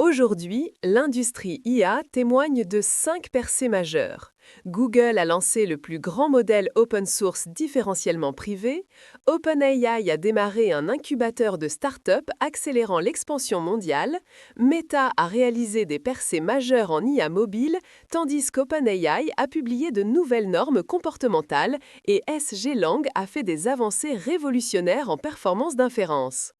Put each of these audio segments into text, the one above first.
Aujourd'hui, l'industrie IA témoigne de 5 percées majeures. Google a lancé le plus grand modèle open source différentiellement privé, OpenAI a démarré un incubateur de start-up accélérant l'expansion mondiale, Meta a réalisé des percées majeures en IA mobile, tandis qu'OpenAI a publié de nouvelles normes comportementales et SG Lang a fait des avancées révolutionnaires en performance d'inférence.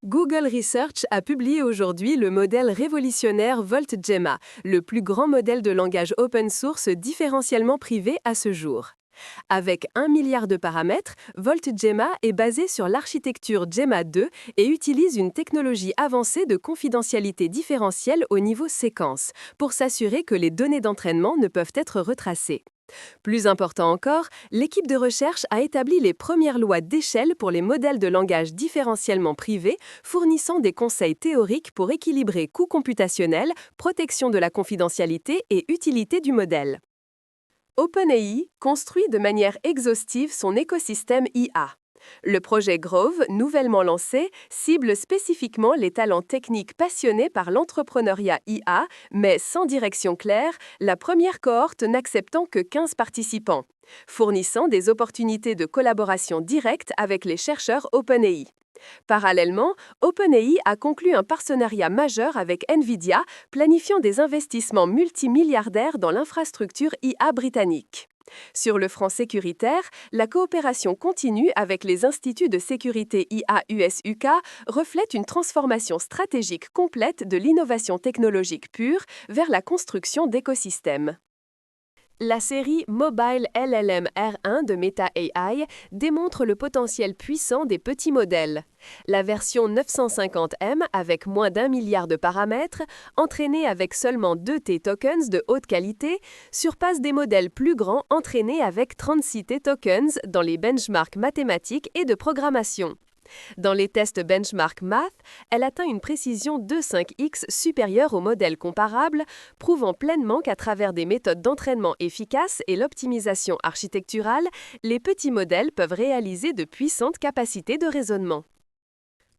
Google Research a publié aujourd'hui le modèle révolutionnaire VoltGemma, le plus grand modèle de langage open source différentiellement privé à ce jour. Avec 1 milliard de paramètres, VoltGemma est basé sur l'architecture Gemma 2 et utilise une technologie avancée de confidentialité différentielle au niveau séquence, pour s'assurer que les données d'entraînement ne peuvent être retracées. Plus important encore, l'équipe de recherche a établi les premières lois d'échelle pour les modèles de langage différentiellement privés, fournissant des conseils théoriques pour équilibrer coût computationnel, protection de la confidentialité et utilité du modèle. OpenAI construit de manière exhaustive son écosystème IA. Le projet Grove, nouvellement lancé, cible spécifiquement les talents techniques passionnés par l'entrepreneuriat IA, mais sans direction claire, la première cohorte n'acceptant que 15 participants, fournissant des opportunités de collaboration directe avec les chercheurs OpenAI. Parallèlement, OpenAI a conclu un partenariat majeur avec NVIDIA, planifiant des investissements multimilliardaires dans l'infrastructure IA britannique. Sur le front sécuritaire, la coopération continue avec les instituts de sécurité IA US-UK reflète une transformation stratégique complète de l'innovation technologique pure vers la construction d'écosystèmes. La série Mobile LLM R1 de Meta AI démontre le potentiel puissant des petits modèles. La version 950M, avec moins d'1 milliard de paramètres, entraînée avec seulement 2 T-tokens de haute qualité, surpasse des modèles plus grands entraînés avec 36 T-tokens dans les benchmarks mathématiques et de programmation. Dans les tests benchmark math, elle atteint une précision 2,5x supérieure aux modèles comparables, prouvant pleinement qu'à travers des méthodes d'entraînement efficaces et l'optimisation architecturale, les petits modèles peuvent réaliser de puissantes capacités de raisonnement.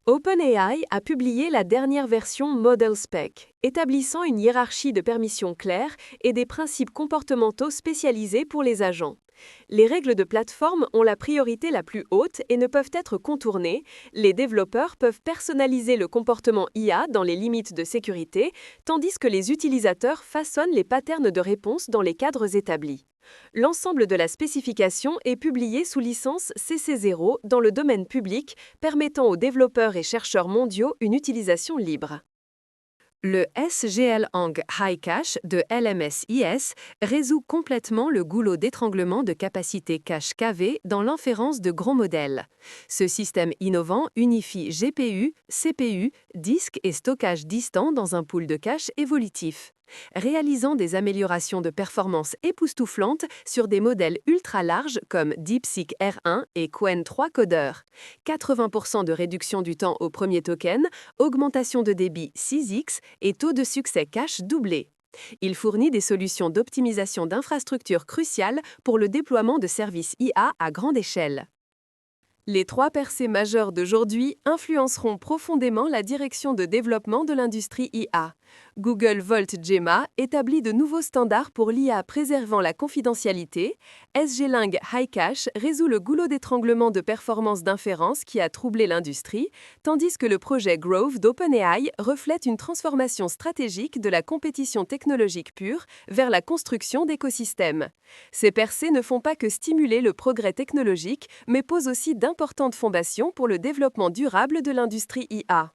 OpenAI a publié la dernière version Model Spec, établissant une hiérarchie de permissions claire et des principes comportementaux spécialisés pour les agents. Les règles de plateforme ont la priorité la plus haute et ne peuvent être contournées. Les développeurs peuvent personnaliser le comportement IA dans les limites de sécurité, tandis que les utilisateurs façonnent les patterns de réponse dans les cadres établis. L'ensemble de la spécification est publié sous licence CC0 dans le domaine public, permettant aux développeurs et chercheurs mondiaux une utilisation libre. Le SGLang High Cache de LMSIS résout complètement le goulot d'étranglement de capacité cache KV dans l'inférence de gros modèles. Ce système innovant unifie GPU, CPU, disque et stockage distant dans un pool de cache évolutif, réalisant des améliorations de performance époustouflantes sur des modèles ultra larges comme DeepSeek R1 et Qwen 3 Coder. 80% de réduction du temps au premier token, augmentation de débit 6x et taux de succès cache doublé. Il fournit des solutions d'optimisation d'infrastructures cruciales pour le déploiement de services IA à grande échelle. Les 3 percées majeures d'aujourd'hui influenceront profondément la direction de développement de l'industrie IA. Google VoltGemma établit de nouveaux standards pour l'IA préservant la confidentialité. SGLang High Cache résout le goulot d'étranglement de performance d'inférence qui a troublé l'industrie, tandis que le projet Grove d'OpenAI reflète une transformation stratégique de la compétition technologique pure vers la construction d'écosystèmes. Ces percées ne font pas que stimuler le progrès technologique, mais posent aussi d'importantes fondations pour le développement durable de l'industrie IA.